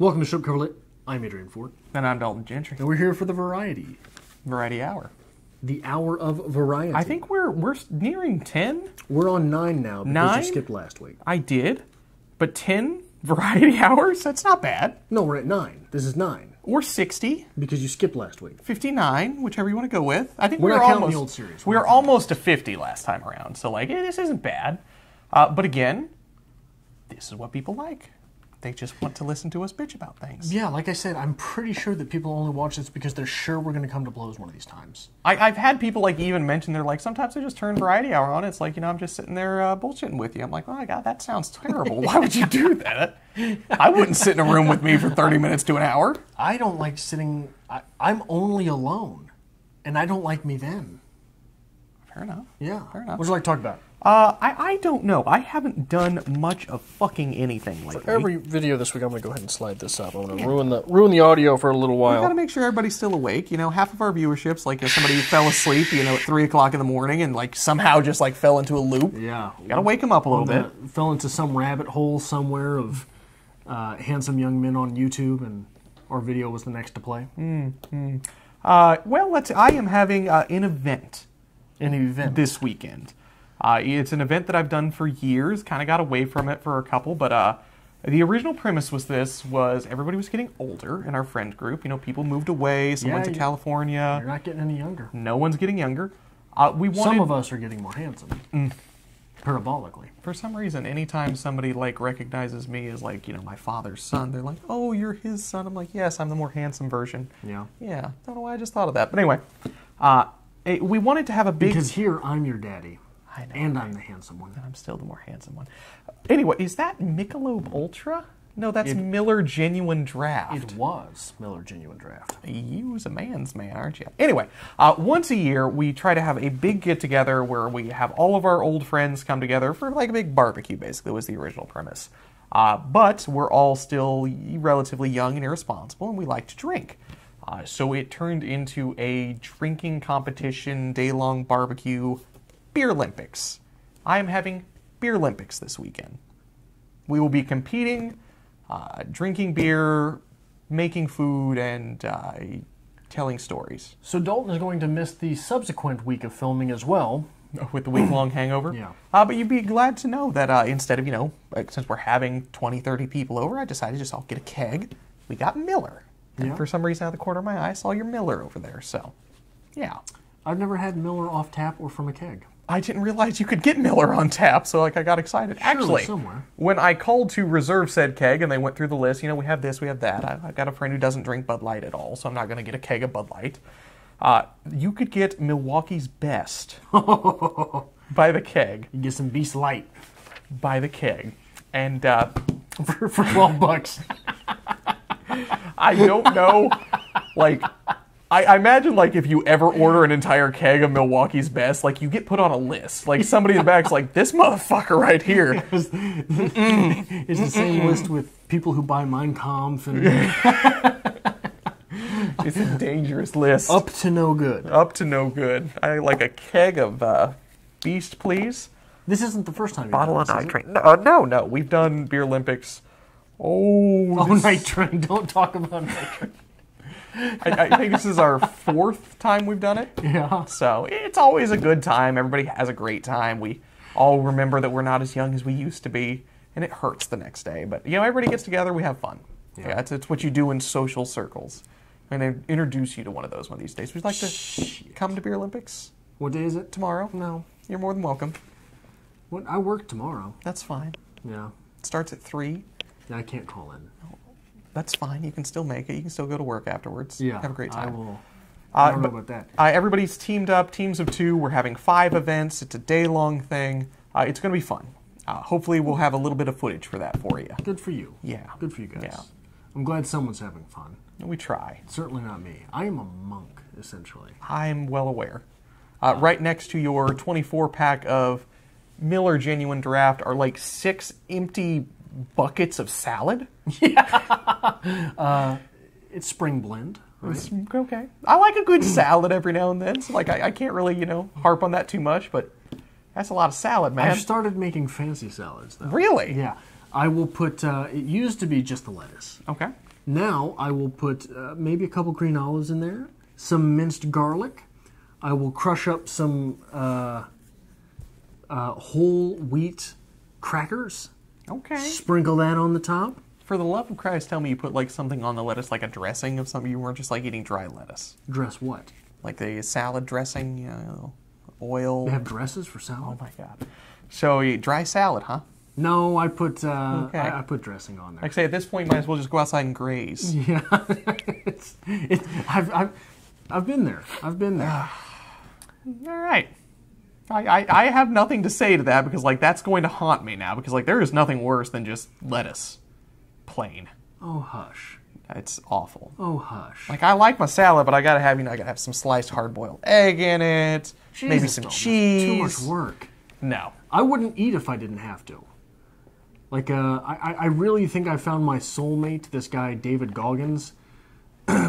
Welcome to Ship Coverlet. I'm Adrian Ford. And I'm Dalton Gentry. And we're here for the Variety. Variety Hour. The Hour of Variety. I think we're nearing 10. We're on 9 now because 9? you skipped last week. I did. But 10 Variety Hours? That's not bad. No, we're at 9. This is 9. Or 60. Because you skipped last week. 59, whichever you want to go with. I think we're we were not counting almost the old series. We were almost to 50 last time around. So, this isn't bad. But again, this is what people like. They just want to listen to us bitch about things. Yeah, like I said, I'm pretty sure that people only watch this because they're sure we're going to come to blows one of these times. I've had people even mention, they're like, sometimes I just turn Variety Hour on. It's like, I'm just sitting there bullshitting with you. I'm like, oh my God, that sounds terrible. Why would you do that? I wouldn't sit in a room with me for 30 minutes to an hour. I don't like sitting... I'm only alone. And I don't like me then. Fair enough. Yeah. Fair enough. What would you like to talk about? I don't know. I haven't done much of fucking anything lately. For every video this week, I'm going to go ahead and slide this up. I'm going to ruin the audio for a little while. We got to make sure everybody's still awake. Half of our viewership's if somebody fell asleep, at 3 o'clock in the morning and somehow just fell into a loop. Yeah. Got to wake them up a little bit. Fell into some rabbit hole somewhere of handsome young men on YouTube, and our video was the next to play. Well, I am having an event. An event this weekend. It's an event that I've done for years. Kind of got away from it for a couple, but the original premise was everybody was getting older in our friend group. People moved away. Some went to California. You're not getting any younger. No one's getting younger. Some of us are getting more handsome. Parabolically. For some reason, anytime somebody recognizes me as my father's son, they're like, "Oh, you're his son." I'm like, "Yes, I'm the more handsome version." Yeah. Yeah. Don't know why I just thought of that, but anyway, we wanted to have a big... Because here I'm your daddy. I know. And I'm the handsome one. And I'm still the more handsome one. Anyway, is that Michelob Ultra? No, that's Miller Genuine Draft. It was Miller Genuine Draft. You was a man's man, aren't you? Anyway, once a year, we try to have a big get-together where we have all of our old friends come together for a big barbecue, basically, was the original premise. But we're all still relatively young and irresponsible, and we like to drink. So it turned into a drinking competition, day-long barbecue, Beer Olympics. I am having Beer Olympics this weekend. We will be competing, drinking beer, making food, and telling stories. So Dalton is going to miss the subsequent week of filming as well. With the week-long hangover? Yeah. But you'd be glad to know that instead of, since we're having 20, 30 people over, I decided I'll get a keg. We got Miller. And for some reason, out of the corner of my eye, I saw your Miller over there, so, yeah. I've never had Miller off tap or from a keg. I didn't realize you could get Miller on tap, so I got excited. Surely Actually, somewhere. When I called to reserve said keg and they went through the list, we have this, we have that. I've got a friend who doesn't drink Bud Light at all, so I'm not going to get a keg of Bud Light. You could get Milwaukee's Best by the keg. You get some Beast Light. By the keg. And for $12. I don't know, I imagine, if you ever order an entire keg of Milwaukee's Best, you get put on a list. Somebody in the back's like, this motherfucker right here. It's the same list with people who buy Mein Kampf. And it's a dangerous list. Up to no good. Up to no good. I like a keg of Beast, please. This isn't the first time you've Bottle done of this, Night Train. No. We've done Beer Olympics. Night Train. Don't talk about Night Train. I think this is our 4th time we've done it. Yeah. So it's always a good time. Everybody has a great time. We all remember that we're not as young as we used to be, and it hurts the next day. But, everybody gets together, we have fun. Yeah, it's what you do in social circles. And they introduce you to one of those one of these days. Would you like to come to Beer Olympics? What day is it? Tomorrow? No. You're more than welcome. What? I work tomorrow. That's fine. Yeah. It starts at 3. Yeah, I can't call in. That's fine. You can still make it. You can still go to work afterwards. Yeah. Have a great time. I will. I don't know about that. Everybody's teamed up, teams of 2. We're having 5 events. It's a day-long thing. It's going to be fun. Hopefully we'll have a little bit of footage for that for you. Good for you. Yeah. Good for you guys. Yeah. I'm glad someone's having fun. We try. Certainly not me. I am a monk, essentially. I'm well aware. Right next to your 24-pack of Miller Genuine Draft are 6 empty buckets of salad. Yeah. It's spring blend. Right? Okay. I like a good salad every now and then. So I can't really, harp on that too much, but that's a lot of salad, man. I've started making fancy salads, though. Really? Yeah. I will put, it used to be just the lettuce. Okay. Now I will put maybe a couple green olives in there, some minced garlic. I will crush up some whole wheat crackers. Okay. Sprinkle that on the top. For the love of Christ, tell me you put like something on the lettuce, like a dressing of something. You weren't just like eating dry lettuce. Dress what? Like the salad dressing, oil. They have dresses for salad? Oh my God. So dry salad, huh? No, I put Okay. I put dressing on there. Like I say, at this point, you might as well just go outside and graze. Yeah, I've been there. I've been there. All right. I have nothing to say to that because like that's going to haunt me now because like there is nothing worse than just lettuce, plain. Oh hush. It's awful. Oh hush. Like I like my salad, but I gotta have some sliced hard-boiled egg in it, maybe some cheese. Too much work. No. I wouldn't eat if I didn't have to. Like, I really think I found my soulmate, this guy, David Goggins,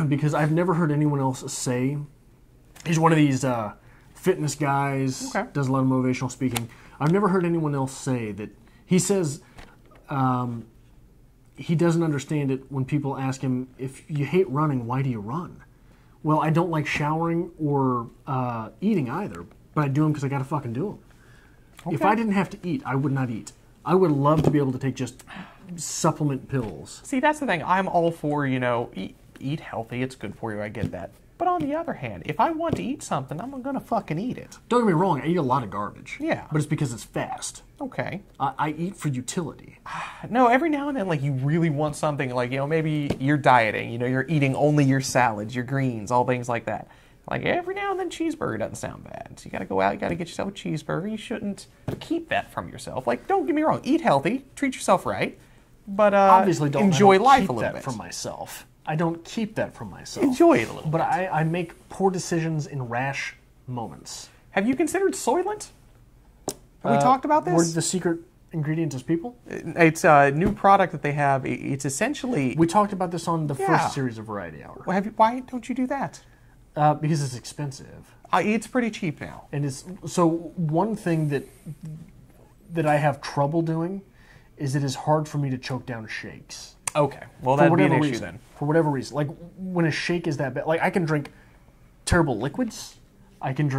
because I've never heard anyone else say. He's one of these fitness guys, Okay. does a lot of motivational speaking. I've never heard anyone else say that. He says he doesn't understand it when people ask him, if you hate running, why do you run? Well, I don't like showering or eating either, but I do them because I got to fucking do them. Okay. If I didn't have to eat, I would not eat. I would love to be able to take just supplement pills. See, that's the thing. I'm all for, eat healthy. It's good for you. I get that. But on the other hand, if I want to eat something, I'm going to fucking eat it. Don't get me wrong, I eat a lot of garbage. Yeah. But it's because it's fast. Okay. I eat for utility. No, every now and then, like, you really want something, like, maybe you're dieting, you're eating only your salads, your greens, all things like that. Like, every now and then, cheeseburger doesn't sound bad. So you gotta go out, you gotta get yourself a cheeseburger. You shouldn't keep that from yourself. Like, don't get me wrong, eat healthy, treat yourself right, but Obviously don't enjoy life keep a little that bit. from myself. I don't keep that from myself. Enjoy it a little But bit. I make poor decisions in rash moments. Have you considered Soylent? Have we talked about this? Were the secret ingredient is people? It's a new product that they have. It's essentially... We talked about this on the Yeah. first series of Variety Hour. Why don't you do that? Because it's expensive. It's pretty cheap now. And it's so one thing that I have trouble doing is it is hard for me to choke down shakes. Okay. Well, For that'd be an whatever issue reason. then. For whatever reason. Like when a shake is that bad, like I can drink terrible liquids, I can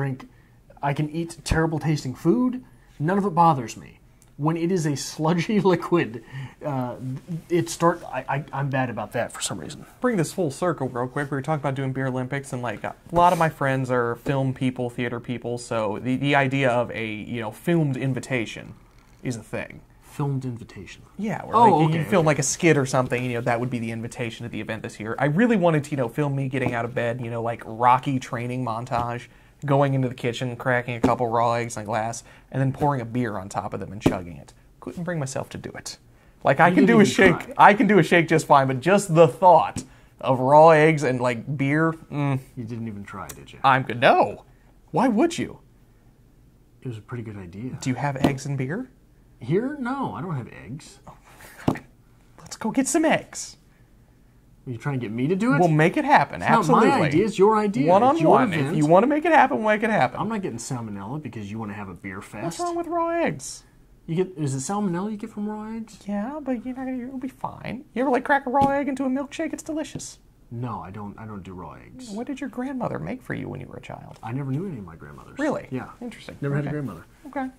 eat terrible tasting food, none of it bothers me. When it is a sludgy liquid, I'm bad about that for some reason. Bring this full circle real quick. We were talking about doing beer Olympics, and like a lot of my friends are film people, theater people, so the idea of a filmed invitation is a thing. Filmed invitation. Yeah, where you film okay. like a skit or something, that would be the invitation to the event this year. I really wanted to, film me getting out of bed, like Rocky training montage, going into the kitchen, cracking a couple raw eggs in a glass, and then pouring a beer on top of them and chugging it. Couldn't bring myself to do it. Like I can do a shake. try. I can do a shake just fine, but just the thought of raw eggs and like beer, You didn't even try, did you? I'm good. No. Why would you? It was a pretty good idea. Do you have eggs and beer? Here? No, I don't have eggs. Let's go get some eggs. Are you trying to get me to do it? We'll make it happen. It's Absolutely. not my idea, it's your idea. One on It's your one. event. If you want to make it happen, we'll make it happen. I'm not getting salmonella because you want to have a beer fest. What's wrong with raw eggs? Is it salmonella you get from raw eggs? Yeah, but you'll be fine. You ever like crack a raw egg into a milkshake? It's delicious. No, I don't do raw eggs. What did your grandmother make for you when you were a child? I never knew any of my grandmothers. Really? Yeah. Interesting. Never had a Okay. grandmother. Okay.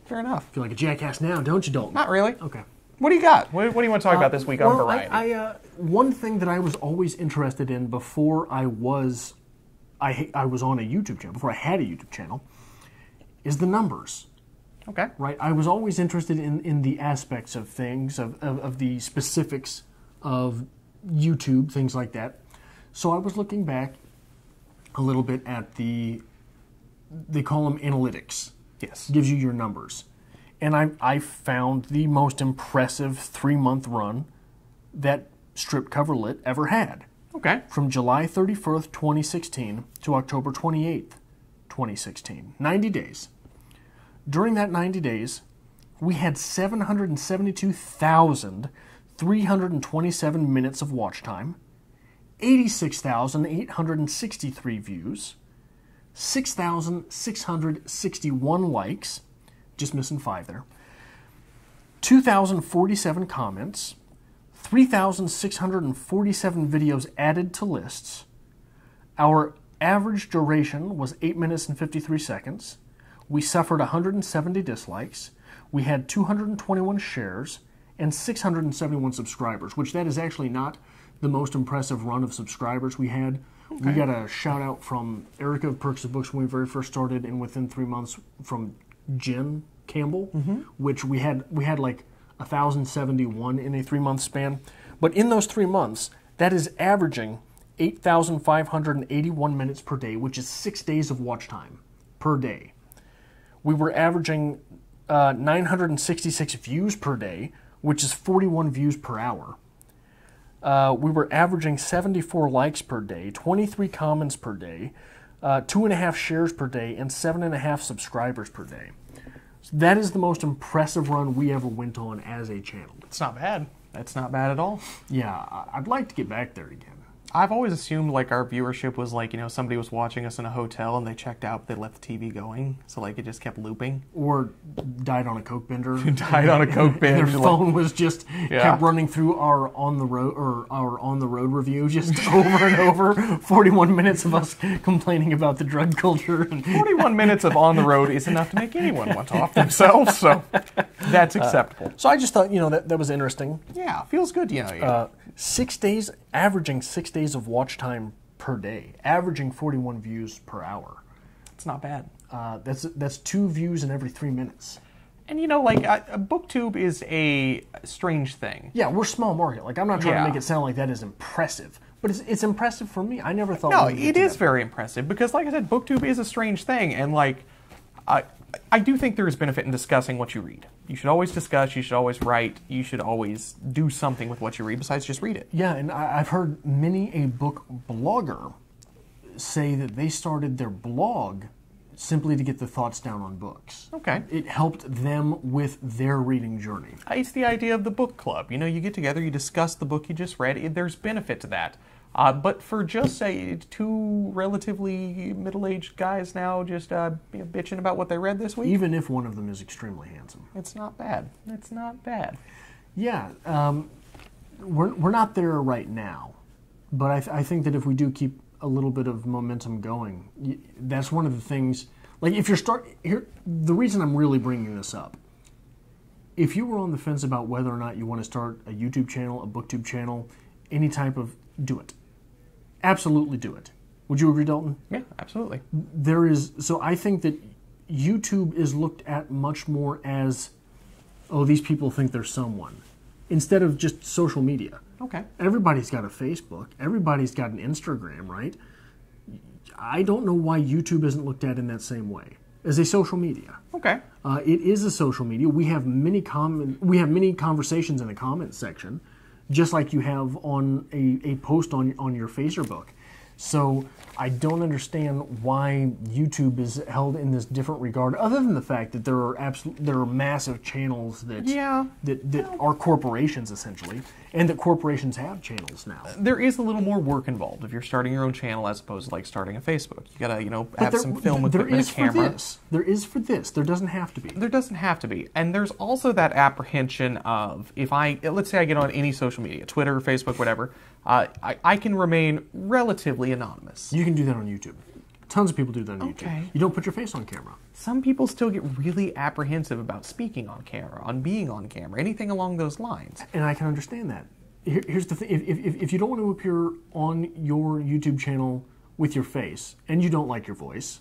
Fair enough. Feel like a jackass now, don't you, Dalton? Not really. Okay. What do you got? What do you want to talk about this week on Well, Variety? one thing that I was always interested in before I was on a YouTube channel, before I had a YouTube channel, is the numbers. Okay. Right? I was always interested in the aspects of things, of the specifics of YouTube, things like that. So I was looking back a little bit at they call them analytics. Yes. Gives you your numbers. And I found the most impressive 3-month run that Strip Cover Lit ever had. Okay. From July 31st, 2016 to October 28th, 2016. 90 days. During that 90 days, we had 772,327 minutes of watch time, 86,863 views, 6,661 likes, just missing 5 there, 2,047 comments, 3,647 videos added to lists. Our average duration was 8 minutes and 53 seconds. We suffered 170 dislikes. We had 221 shares and 671 subscribers, which that is actually not the most impressive run of subscribers we had. Okay. We got a shout out from Erika of Perks of Books when we very first started, and within 3 months from Jen Campbell, which we had like 1,071 in a 3-month span. But in those 3 months, that is averaging 8,581 minutes per day, which is 6 days of watch time per day. We were averaging 966 views per day, which is 41 views per hour. We were averaging 74 likes per day, 23 comments per day, 2.5 shares per day, and 7.5 subscribers per day. So that is the most impressive run we ever went on as a channel. It's not bad. That's not bad at all. Yeah, I'd like to get back there again. I've always assumed like our viewership was like, somebody was watching us in a hotel and they checked out, they left the TV going, so like it just kept looping. Or died on a Coke bender. Died on a Coke bender. Their phone was just kept running through our on the road review just over and over. 41 minutes of us complaining about the drug culture. 41 minutes of on the road is enough to make anyone want to off themselves, so that's acceptable. So I just thought, that was interesting. Yeah, feels good, 6 days, averaging 6 days of watch time per day, averaging 41 views per hour. It's not bad. That's 2 views in every 3 minutes. And BookTube is a strange thing. Yeah, we're small market. Like, I'm not trying to make it sound like that is impressive, but it's impressive for me. I never thought. No, it is very impressive because, like I said, BookTube is a strange thing, and I do think there is benefit in discussing what you read. You should always discuss, you should always write, you should always do something with what you read besides just read it. Yeah, and I've heard many a book blogger say that they started their blog simply to get their thoughts down on books. Okay. It helped them with their reading journey. It's the idea of the book club. You get together, you discuss the book you just read, there's benefit to that. But for just, say, 2 relatively middle-aged guys now just bitching about what they read this week. Even if one of them is extremely handsome. It's not bad. It's not bad. Yeah. We're not there right now. But I think that if we do keep a little bit of momentum going, that's one of the things. Like, if you're the reason I'm really bringing this up, if you were on the fence about whether or not you want to start a YouTube channel, a BookTube channel, any type of, do it. Absolutely do it. Would you agree, Dalton? Yeah, absolutely. So I think that YouTube is looked at much more as, these people think they're someone, instead of just social media. Okay. Everybody's got a Facebook. Everybody's got an Instagram, right? I don't know why YouTube isn't looked at in that same way as a social media. Okay. It is a social media. We have many conversations in the comments section, just like you have on a post on your Facebook. So I don't understand why YouTube is held in this different regard, other than the fact that there are massive channels that are corporations essentially, and that corporations have channels now. There is a little more work involved if you're starting your own channel as opposed to like starting a Facebook. You gotta have some film equipment and a camera. There is for this. There doesn't have to be. There doesn't have to be, and there's also that apprehension of let's say I get on any social media, Twitter, Facebook, whatever. I can remain relatively anonymous. You can do that on YouTube. Tons of people do that on YouTube. You don't put your face on camera. Some people still get really apprehensive about speaking on camera, on being on camera, anything along those lines. And I can understand that. Here's the thing. If you don't want to appear on your YouTube channel with your face, and you don't like your voice,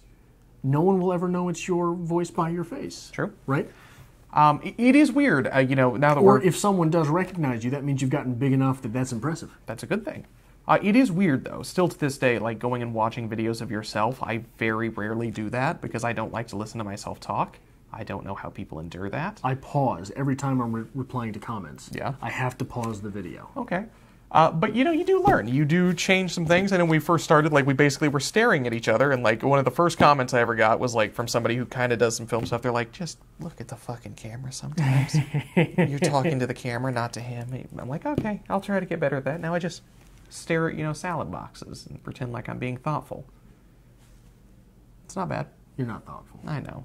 no one will ever know it's your voice by your face. True. Right? It is weird, now that Or if someone does recognize you, that means you've gotten big enough that that's impressive. That's a good thing. It is weird, though. Still to this day, like going and watching videos of yourself, I very rarely do that because I don't like to listen to myself talk. I don't know how people endure that. I pause every time I'm replying to comments. Yeah. I have to pause the video. Okay. But you do learn. You do change some things. And when we first started, we basically were staring at each other. And one of the first comments I ever got was from somebody who kind of does some film stuff. They're like, just look at the fucking camera sometimes. You're talking to the camera, not to him. I'm like, okay, I'll try to get better at that. Now I just stare at, salad boxes and pretend like I'm being thoughtful. It's not bad. You're not thoughtful. I know.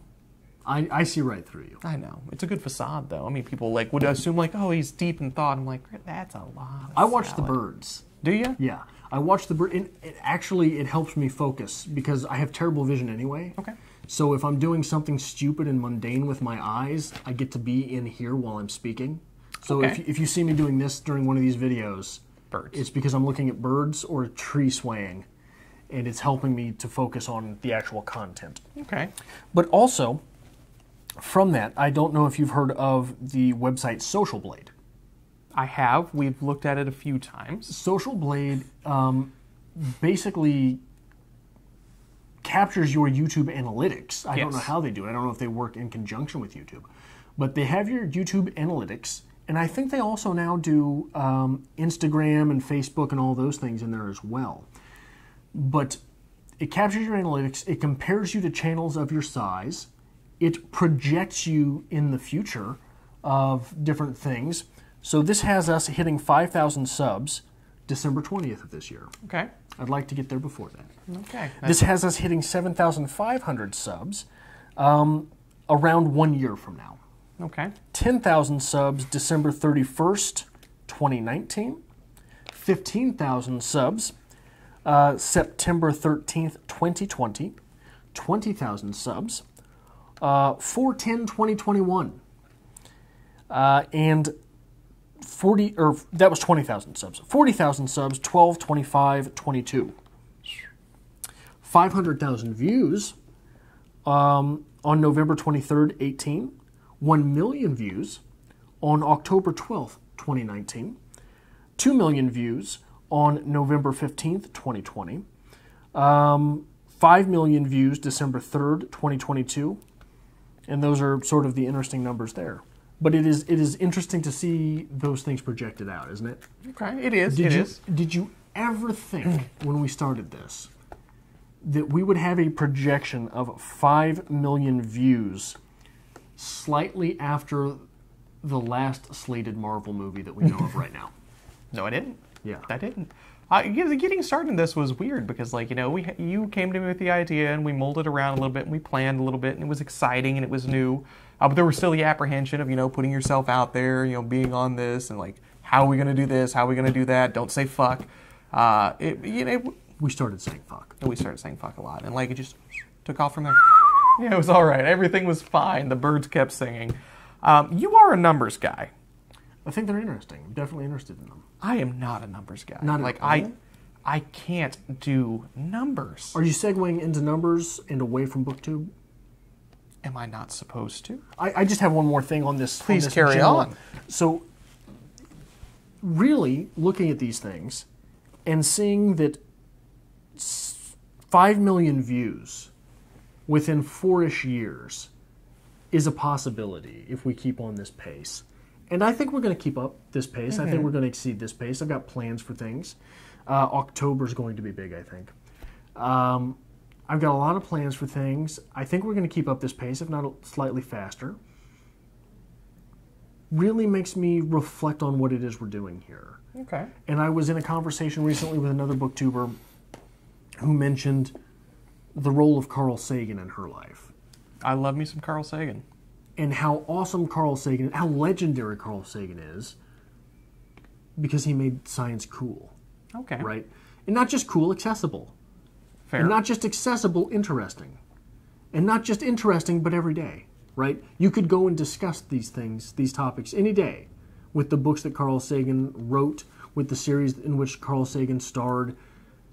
I see right through you. I know. It's a good facade, though. I mean, people like would assume like, oh, he's deep in thought. I'm like, that's a lot. I watch the birds. Do you? Yeah, I watch the bird. It helps me focus because I have terrible vision anyway. Okay. So if I'm doing something stupid and mundane with my eyes, I get to be in here while I'm speaking. So if you see me doing this during one of these videos, Birds. It's because I'm looking at birds or a tree swaying, and it's helping me to focus on the actual content. Okay. But also, from that, I don't know if you've heard of the website Social Blade. I have. We've looked at it a few times. Social Blade basically captures your YouTube analytics. I don't know how they do it. I don't know if they work in conjunction with YouTube. But they have your YouTube analytics, and I think they also now do Instagram and Facebook and all those things in there as well. But it captures your analytics. It compares you to channels of your size. It projects you in the future of different things. So this has us hitting 5,000 subs December 20th of this year. Okay. I'd like to get there before that. Okay. This has us hitting 7,500 subs around 1 year from now. Okay. 10,000 subs December 31st, 2019. 15,000 subs September 13th, 2020. 20,000 subs 4/10/2021. And that was 20,000 subs. 40,000 subs 12/25/22. 500,000 views on November 23rd, 18. 1 million views on October 12th, 2019. 2 million views on November 15th, 2020. 5 million views December 3rd, 2022. And those are sort of the interesting numbers there. But it is interesting to see those things projected out, isn't it? Okay, it is. Did you ever think when we started this that we would have a projection of 5 million views slightly after the last slated Marvel movie that we know of right now? No, I didn't. Yeah. I didn't. Getting started in this was weird because, like, you know, you came to me with the idea and we molded around a little bit and we planned a little bit and it was exciting and it was new. But there was still the apprehension of, you know, putting yourself out there, you know, being on this and, like, how are we going to do this? How are we going to do that? Don't say fuck. We started saying fuck. We started saying fuck a lot. And, like, it just took off from there. Yeah, it was all right. Everything was fine. The birds kept singing. You are a numbers guy. I think they're interesting. I'm definitely interested in them. I am not a numbers guy. Not like at all? I can't do numbers. Are you segueing into numbers and away from BookTube? Am I not supposed to? I just have one more thing on this. Please on this carry on. So, really looking at these things and seeing that 5 million views within 4-ish years is a possibility if we keep on this pace. And I think we're going to keep up this pace. I think we're going to exceed this pace. I've got plans for things. October's going to be big, I think. I've got a lot of plans for things. I think we're going to keep up this pace, if not slightly faster. Really makes me reflect on what it is we're doing here. Okay. And I was in a conversation recently with another booktuber who mentioned the role of Carl Sagan in her life. I love me some Carl Sagan. And how awesome Carl Sagan, how legendary Carl Sagan is, because he made science cool. Okay. Right? And not just cool, accessible. Fair. And not just accessible, interesting. And not just interesting, but every day. Right? You could go and discuss these things, these topics, any day, with the books that Carl Sagan wrote, with the series in which Carl Sagan starred,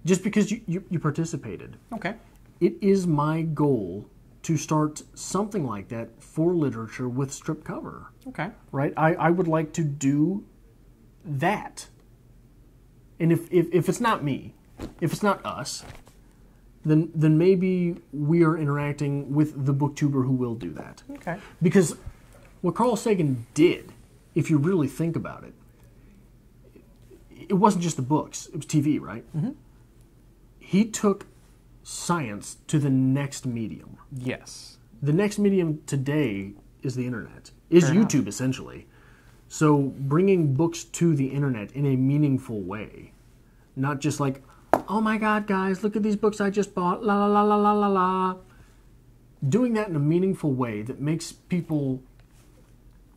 just because you participated. Okay. It is my goal to start something like that for literature with strip cover. Okay. Right? I would like to do that. And if it's not me, if it's not us, then maybe we are interacting with the booktuber who will do that. Okay. Because what Carl Sagan did, if you really think about it, it wasn't just the books, it was TV, right? Mm-hmm. He took science to the next medium. Yes. The next medium today is the internet, is Fair YouTube enough. essentially. So bringing books to the internet in a meaningful way, not just like, oh my God, guys, look at these books I just bought, la la la la la la la. doing that in a meaningful way that makes people,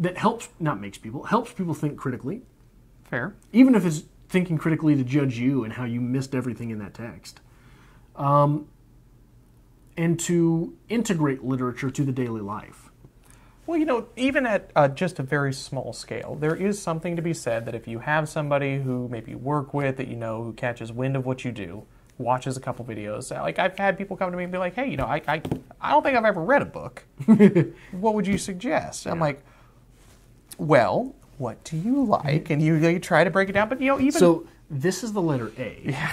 that helps, not makes people, helps people think critically. Fair. Even if it's thinking critically to judge you and how you missed everything in that text. And to integrate literature to the daily life. Well, you know, even at just a very small scale, there is something to be said that if you have somebody who maybe you work with, that you know, who catches wind of what you do, watches a couple videos, like I've had people come to me and be like, hey, you know, I don't think I've ever read a book. What would you suggest? I'm like, well, what do you like? And you try to break it down, but you know, even... So, this is the letter A. Yeah.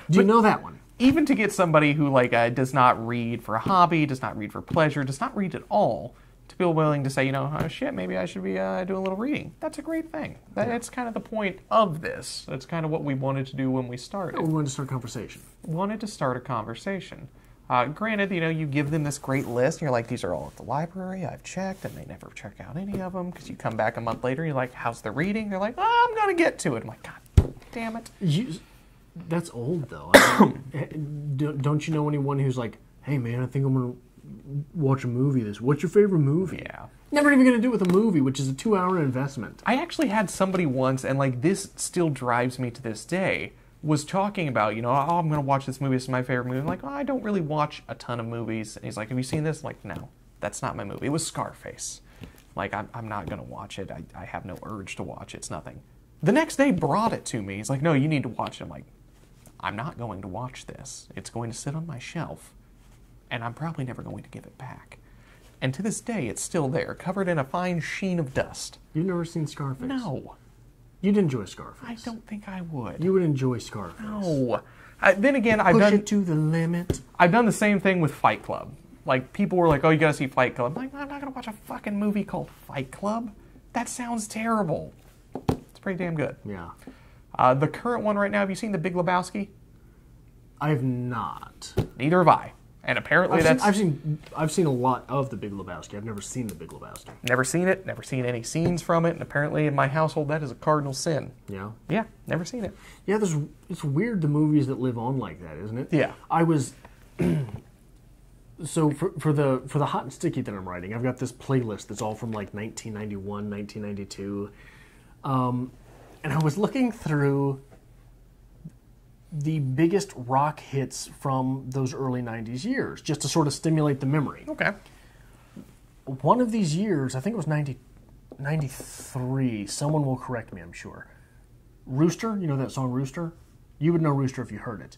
Do you know that one? Even to get somebody who like does not read for a hobby, does not read for pleasure, does not read at all, to be willing to say, you know, oh shit, maybe I should be doing a little reading. That's a great thing. That's kind of the point of this. That's kind of what we wanted to do when we started. We wanted to start a conversation. Wanted to start a conversation. Granted, you know, you give them this great list, and you're like, these are all at the library, I've checked, and they never check out any of them, because you come back a month later, and you're like, how's the reading? They're like, oh, I'm going to get to it. I'm like, God damn it. That's old, though. Don't you know anyone who's like, hey, man, I think I'm going to watch a movie what's your favorite movie? Yeah. Never even going to do it with a movie, which is a 2-hour investment. I actually had somebody once, and like this still drives me to this day, was talking about, you know, oh, I'm going to watch this movie, this is my favorite movie. I'm like, oh, I don't really watch a ton of movies. And he's like, have you seen this? I'm like, no, that's not my movie. It was Scarface. Like, I'm not going to watch it. I have no urge to watch it. It's nothing. The next day brought it to me. He's like, no, you need to watch it. I'm like, I'm not going to watch this. It's going to sit on my shelf, and I'm probably never going to give it back. And to this day, it's still there, covered in a fine sheen of dust. You've never seen Scarface? No. You'd enjoy Scarface. I don't think I would. You would enjoy Scarface. No. Then again, Push it to the limit. I've done the same thing with Fight Club. Like, people were like, oh, you gotta see Fight Club. I'm like, I'm not gonna watch a fucking movie called Fight Club. That sounds terrible. It's pretty damn good. Yeah. The current one right now, have you seen The Big Lebowski? I have not. Neither have I. And apparently I've seen a lot of The Big Lebowski. I've never seen The Big Lebowski. Never seen it, never seen any scenes from it, and apparently in my household that is a cardinal sin. Yeah? Yeah, never seen it. Yeah, it's weird the movies that live on like that, isn't it? Yeah. I was... So for the Hot and Sticky that I'm writing, I've got this playlist that's all from like 1991, 1992. And I was looking through the biggest rock hits from those early 90s years, just to sort of stimulate the memory. Okay. One of these years, I think it was 93, someone will correct me, I'm sure. Rooster, you know that song Rooster? You would know Rooster if you heard it.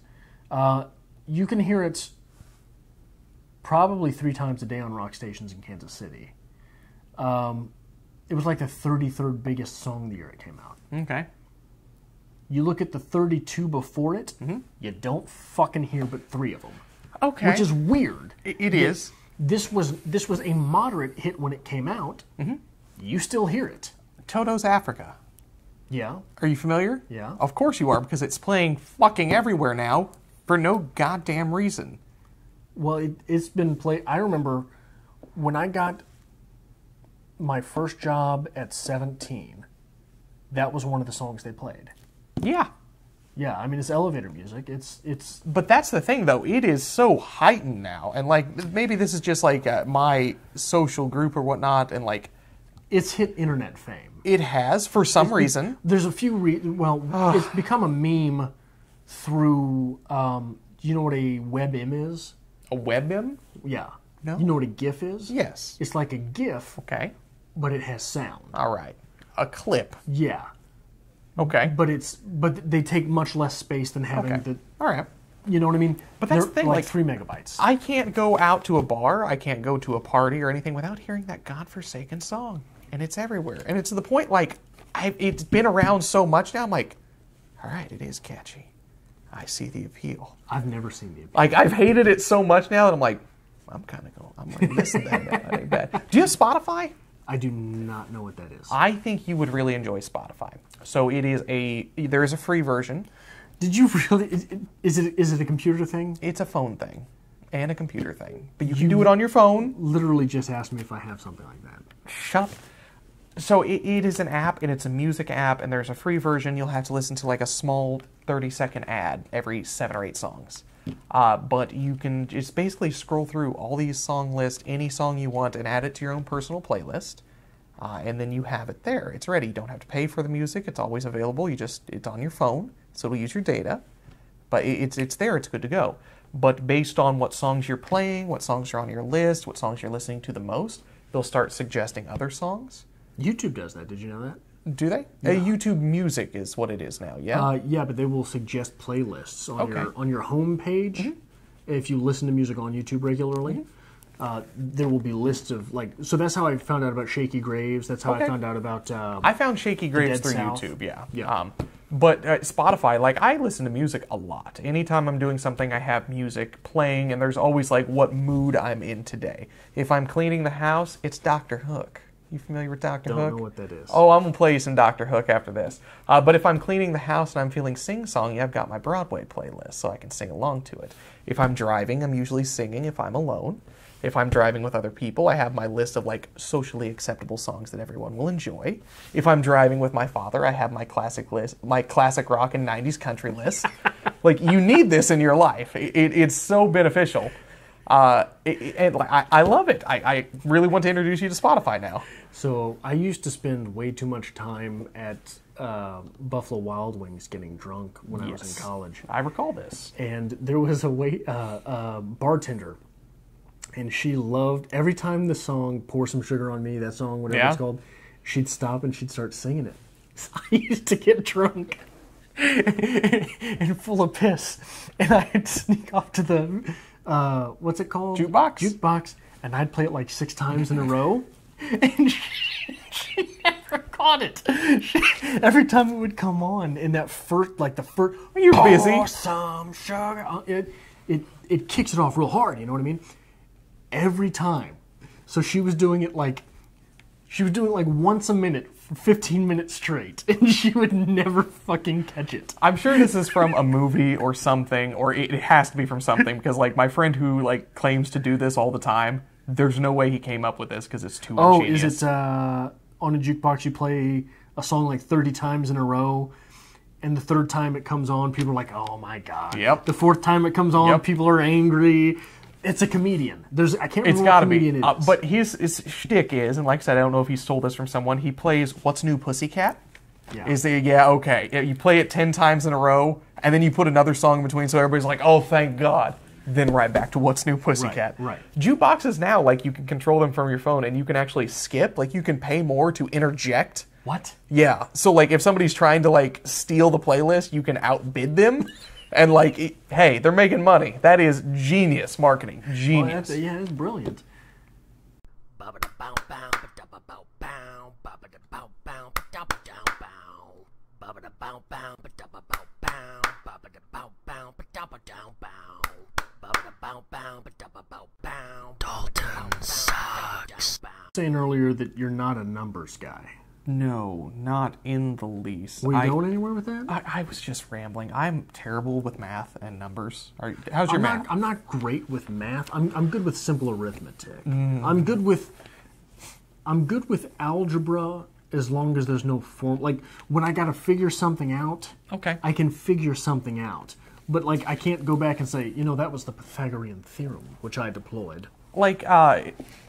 You can hear it probably 3 times a day on rock stations in Kansas City. It was like the 33rd biggest song the year it came out. Okay. You look at the 32 before it, you don't fucking hear but 3 of them. Okay. Which is weird. It is. This was a moderate hit when it came out. You still hear it. Toto's Africa. Yeah. Are you familiar? Yeah. Of course you are, because it's playing fucking everywhere now for no goddamn reason. Well, it's been played. I remember when I got my first job at 17, that was one of the songs they played. Yeah. Yeah, I mean, it's elevator music. It's. But that's the thing, though. It is so heightened now. And, like, maybe this is just, like, my social group or whatnot, and, like... It's hit internet fame. It has, for some reason. There's a few it's become a meme through... do you know what a WebM is? A WebM? Yeah. No. You know what a GIF is? Yes. It's like a GIF, Okay. but it has sound. All right. A clip. Yeah. Okay. But they take much less space than having the... All right. You know what I mean? But that's They're the thing, like like 3 megabytes. I can't go out to a bar, I can't go to a party or anything without hearing that godforsaken song. And it's everywhere. And it's to the point, like, it's been around so much now, I'm like, all right, it is catchy. I see the appeal. I've never seen the appeal. Like, I've hated it so much now that I'm like, I'm going to listen to that now. That ain't bad. Do you have Spotify? I do not know what that is. I think you would really enjoy Spotify. So there is a free version. Did you really? Is it a computer thing? It's a phone thing and a computer thing. But you can do it on your phone. Literally just asked me if I have something like that. Shut up. So it is an app, and it's a music app, and there's a free version. You'll have to listen to like a small 30-second ad every 7 or 8 songs. But you can just basically scroll through all these song lists, any song you want, and add it to your own personal playlist. And then you have it there. It's ready. You don't have to pay for the music. It's always available. It's on your phone, so it'll use your data. But it's there. It's good to go. But based on what songs you're playing, what songs are on your list, what songs you're listening to the most, they'll start suggesting other songs. YouTube does that. Did you know that? Do they? Yeah. YouTube Music is what it is now, yeah? Yeah, but they will suggest playlists on your home page. If you listen to music on YouTube regularly, there will be lists of, like... So that's how I found out about Shaky Graves. That's how I found out about... I found Shaky Graves through South. YouTube, yeah. Yeah. But Spotify, like, I listen to music a lot. Anytime I'm doing something, I have music playing, and there's always, like, what mood I'm in today. If I'm cleaning the house, it's Dr. Hook. You familiar with Dr. Hook? Don't know what that is. Oh, I'm going to play you some Dr. Hook after this. But if I'm cleaning the house and I'm feeling sing-songy, I've got my Broadway playlist, so I can sing along to it. If I'm driving, I'm usually singing if I'm alone. If I'm driving with other people, I have my list of, like, socially acceptable songs that everyone will enjoy. If I'm driving with my father, I have my classic list, my classic rock and 90s country list. Like, you need this in your life. It's so beneficial. And I love it. I really want to introduce you to Spotify now. So I used to spend way too much time at Buffalo Wild Wings getting drunk when I was in college. I recall this. And there was a bartender, and she loved, every time the song Pour Some Sugar on Me, that song, whatever it's called, she'd stop and she'd start singing it. So I used to get drunk and full of piss, and I'd sneak off to the, what's it called? Jukebox? Jukebox, and I'd play it like 6 times in a row, and she never caught it. Every time it would come on, in that first, like the first, you're busy. Pour some sugar, it kicks it off real hard, you know what I mean? Every time. So she was doing it like once a minute for 15 minutes straight, and she would never fucking catch it. I'm sure this is from a movie or something, or it has to be from something, because, like, my friend who, like, claims to do this all the time, there's no way he came up with this because it's too ingenious. Is it on a jukebox you play a song like 30 times in a row, and the third time it comes on, people are like, oh my God. Yep. The fourth time it comes on, people are angry. It's a comedian. I can't remember what comedian it is. But his shtick is, and like I said, I don't know if he stole this from someone, he plays What's New Pussycat? Yeah. Okay. You play it 10 times in a row, and then you put another song in between, so everybody's like, oh, thank God. Then right back to What's New Pussycat. Right. Jukeboxes now, like, you can control them from your phone, and you can actually skip. Like, you can pay more to interject. What? Yeah. So, like, if somebody's trying to, like, steal the playlist, you can outbid them. And, like, hey, they're making money. That is genius marketing. Genius. Yeah, it's brilliant. Dalton sucks. Saying earlier that you're not a numbers guy. No, not in the least. Were you going anywhere with that? I was just rambling. I'm terrible with math and numbers. How's your math? I'm not great with math. I'm good with simple arithmetic. I'm good with algebra as long as there's no form. Like, when I got to figure something out, I can figure something out. But, like, I can't go back and say, that was the Pythagorean theorem, which I deployed. Like,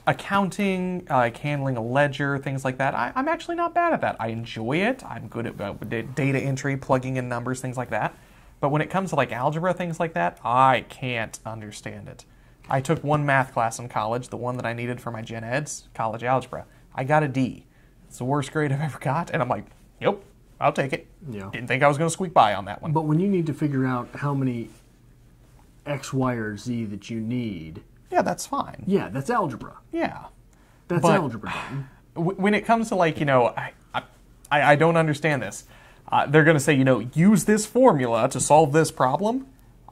accounting, handling a ledger, things like that. I'm actually not bad at that. I enjoy it. I'm good at data entry, plugging in numbers, things like that. But when it comes to, like, algebra, things like that, I can't understand it. I took one math class in college, the one that I needed for my gen eds, college algebra. I got a D. It's the worst grade I've ever got, and I'm like, yep, I'll take it. Yeah. Didn't think I was going to squeak by on that one. But when you need to figure out how many X, Y, or Z that you need... Yeah, that's fine. Yeah, that's algebra. Yeah. That's algebra. When it comes to, like, I don't understand this. They're going to say, use this formula to solve this problem.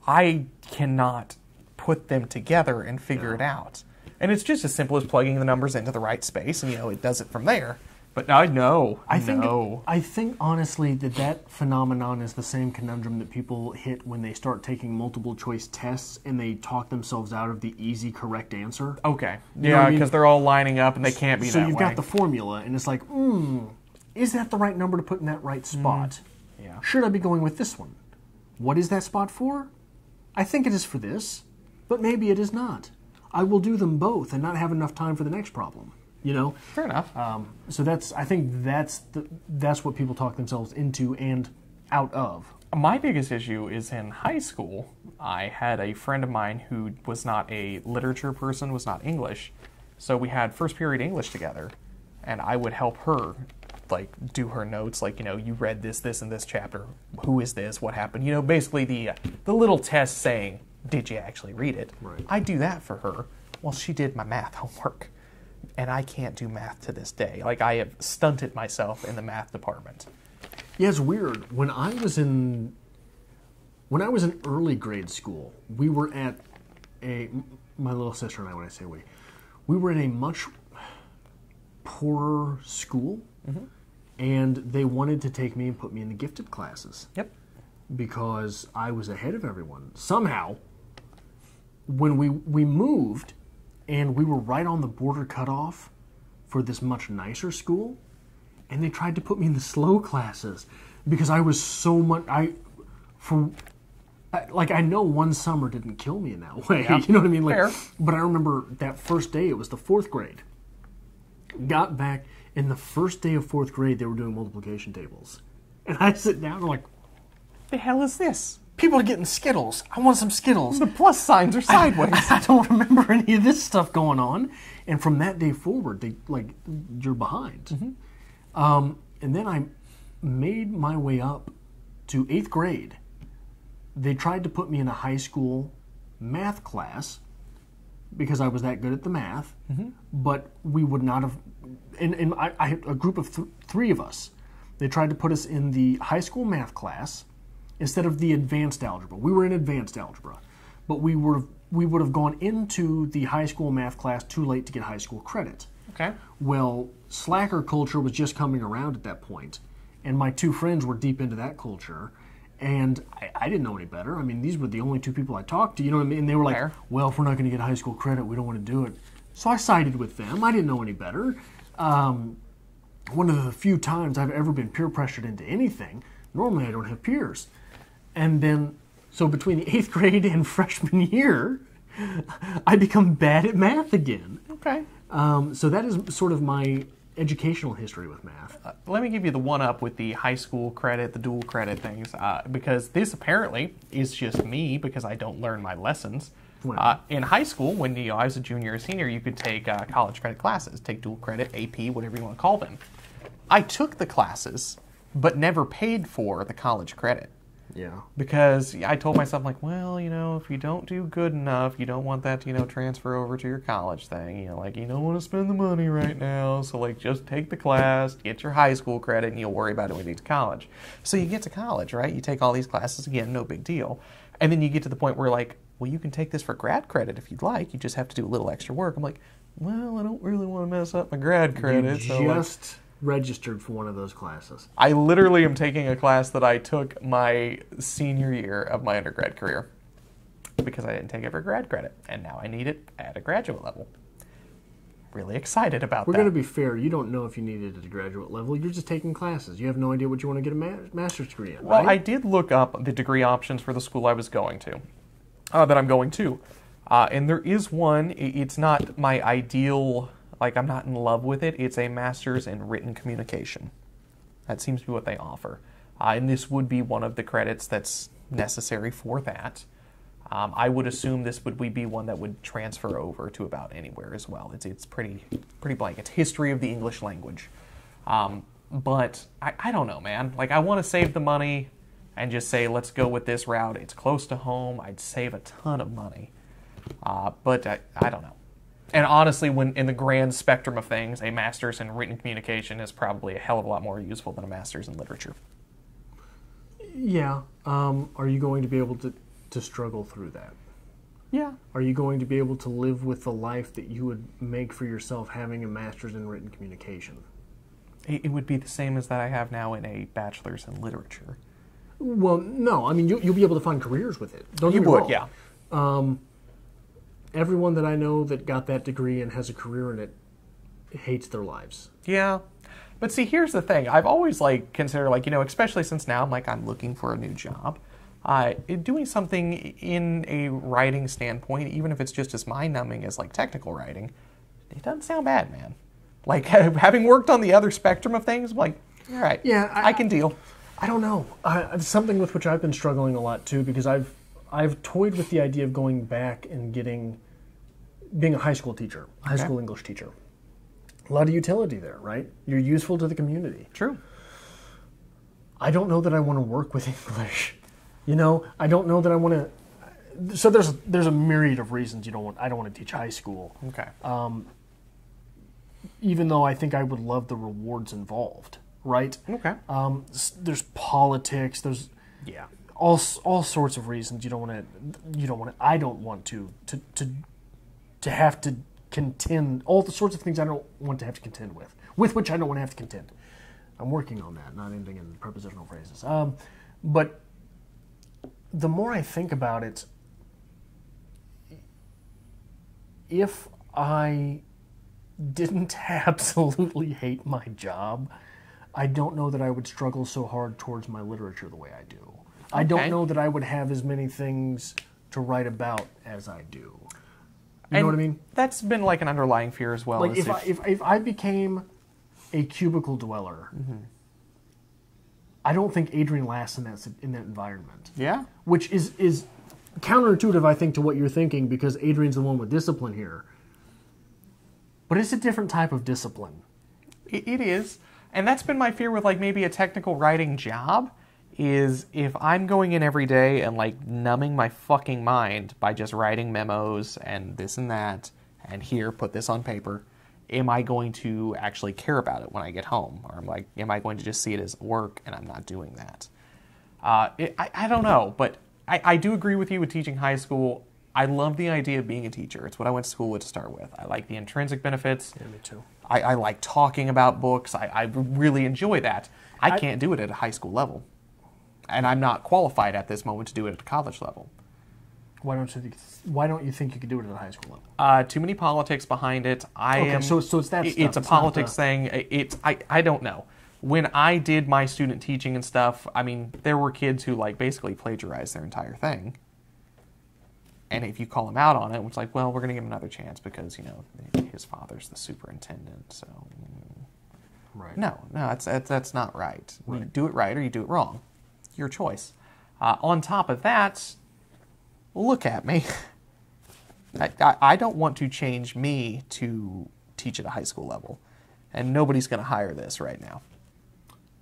I cannot put them together and figure it out. And it's just as simple as plugging the numbers into the right space, and, it does it from there. But I think honestly that phenomenon is the same conundrum that people hit when they start taking multiple choice tests and they talk themselves out of the easy correct answer. Okay. Yeah, because they're all lining up and they can't be that way. So you've got the formula and it's like, is that the right number to put in that right spot? Yeah. Should I be going with this one? What is that spot for? I think it is for this, but maybe it is not. I will do them both and not have enough time for the next problem. Fair enough. So I think that's what people talk themselves into and out of. My biggest issue is in high school. I had a friend of mine who was not a literature person, was not English, so we had first period English together, and I would help her, do her notes, you read this, and this chapter. Who is this? What happened? Basically the little test saying, did you actually read it? Right. I do that for her while she did my math homework. And I can't do math to this day. I have stunted myself in the math department. Yeah, it's weird. When I was in early grade school, we were at my little sister and I, when I say we were in a much poorer school, and they wanted to take me and put me in the gifted classes. Yep. Because I was ahead of everyone. Somehow, when we moved, and we were right on the border cutoff for this much nicer school, and they tried to put me in the slow classes because I was so much. I know one summer didn't kill me in that way. Yeah. You know what I mean? Fair. But I remember that first day. It was the fourth grade. Got back, and the first day of fourth grade, they were doing multiplication tables, and I sit down and I'm like, The hell is this? people are getting Skittles. I want some Skittles. The plus signs are sideways. I don't remember any of this stuff going on. And from that day forward, you're behind. And then I made my way up to 8th grade. They tried to put me in a high school math class because I was that good at the math. But we would not have... And I had a group of three of us. They tried to put us in the high school math class instead of the advanced algebra. We were in advanced algebra, but we would have gone into the high school math class too late to get high school credit. Okay. Well, slacker culture was just coming around at that point, and my two friends were deep into that culture, and I didn't know any better. I mean, these were the only two people I talked to, you know what I mean? And they were like, Fair. well, if we're not going to get high school credit, we don't want to do it. So I sided with them. I didn't know any better. One of the few times I've ever been peer pressured into anything. Normally I don't have peers. And then, so between the 8th grade and freshman year, I become bad at math again. Okay. So that is sort of my educational history with math. Let me give you the one-up with the high school credit, the dual credit things, because this apparently is just me because I don't learn my lessons. In high school, when I was a junior or senior, you could take college credit classes, take dual credit, AP, whatever you want to call them. I took the classes, but never paid for the college credit. Yeah. Because I told myself, well, if you don't do good enough, you don't want that to, transfer over to your college thing. You don't want to spend the money right now, so, just take the class, get your high school credit, and you'll worry about it when you get to college. So you get to college, right? You take all these classes, again, no big deal. And then you get to the point where, well, you can take this for grad credit if you'd like. You just have to do a little extra work. I'm like, well, I don't really want to mess up my grad credit. You just registered for one of those classes. I literally am taking a class that I took my senior year of my undergrad career because I didn't take it for grad credit, and now I need it at a graduate level. Really excited about that. We're going to be fair. You don't know if you need it at a graduate level. You're just taking classes. You have no idea what you want to get a master's degree in, Well, right? I did look up the degree options for the school I was going to, that I'm going to. And there is one. It's not my ideal... I'm not in love with it. It's a master's in written communication. That seems to be what they offer. And this would be one of the credits that's necessary for that. I would assume this would be one that would transfer over to about anywhere as well. It's pretty blank. It's history of the English language. But I don't know, man. I want to save the money and just say, let's go with this route. It's close to home. I'd save a ton of money. But I don't know. And honestly, when in the grand spectrum of things, a master's in written communication is probably a hell of a lot more useful than a master's in literature. Yeah. Are you going to be able to struggle through that? Yeah. Are you going to be able to live with the life that you would make for yourself having a master's in written communication? It would be the same as that I have now in a bachelor's in literature. Well, no. I mean, you'll be able to find careers with it. Don't get me wrong. Yeah. Everyone that I know that got that degree and has a career in it hates their lives. Yeah. But see, here's the thing. I've always considered especially since now I'm looking for a new job. doing something in a writing standpoint, even if it's just as mind-numbing as like technical writing, it doesn't sound bad, man. Like having worked on the other spectrum of things, I'm like, all right, yeah, I can deal. I don't know. It's something with which I've been struggling a lot too, because I've toyed with the idea of going back and being a high school teacher, high school English teacher. A lot of utility there, right? You're useful to the community. True. I don't know that I want to work with English. You know, I don't know that I want to. So there's a myriad of reasons I don't want to teach high school. Okay. Even though I think I would love the rewards involved, right? Okay. There's politics. There's all sorts of reasons I don't want to have to contend, all the sorts of things I don't want to have to contend with which I don't want to have to contend. I'm working on that, not ending in prepositional phrases. But the more I think about it, if I didn't absolutely hate my job, I don't know that I would struggle so hard towards my literature the way I do. I don't know that I would have as many things to write about as I do. You know what I mean? That's been like an underlying fear as well. Like if I became a cubicle dweller, I don't think Adrian lasts in that environment. Yeah. Which is counterintuitive, I think, to what you're thinking, because Adrian's the one with discipline here. But it's a different type of discipline. It is. And that's been my fear with like maybe a technical writing job, is if I'm going in every day and like numbing my fucking mind by just writing memos and this and that, and here, put this on paper, am I going to actually care about it when I get home? Or am I going to just see it as work and I'm not doing that? I don't know, but I do agree with you with teaching high school. I love the idea of being a teacher. It's what I went to school with to start with. I like the intrinsic benefits. Yeah, me too. I like talking about books. I really enjoy that. I can't do it at a high school level. And I'm not qualified at this moment to do it at a college level. Why don't you think you could do it at a high school level? Too many politics behind it. So it's that stuff. It's a politics thing. I don't know. When I did my student teaching and stuff, I mean, there were kids who like basically plagiarized their entire thing. And if you call them out on it, it's like, well, we're going to give him another chance because, you know, his father's the superintendent. So, right. No, that's not right. You do it right or you do it wrong. Your choice. On top of that, look at me. I don't want to change me to teach at a high school level. And nobody's going to hire this right now.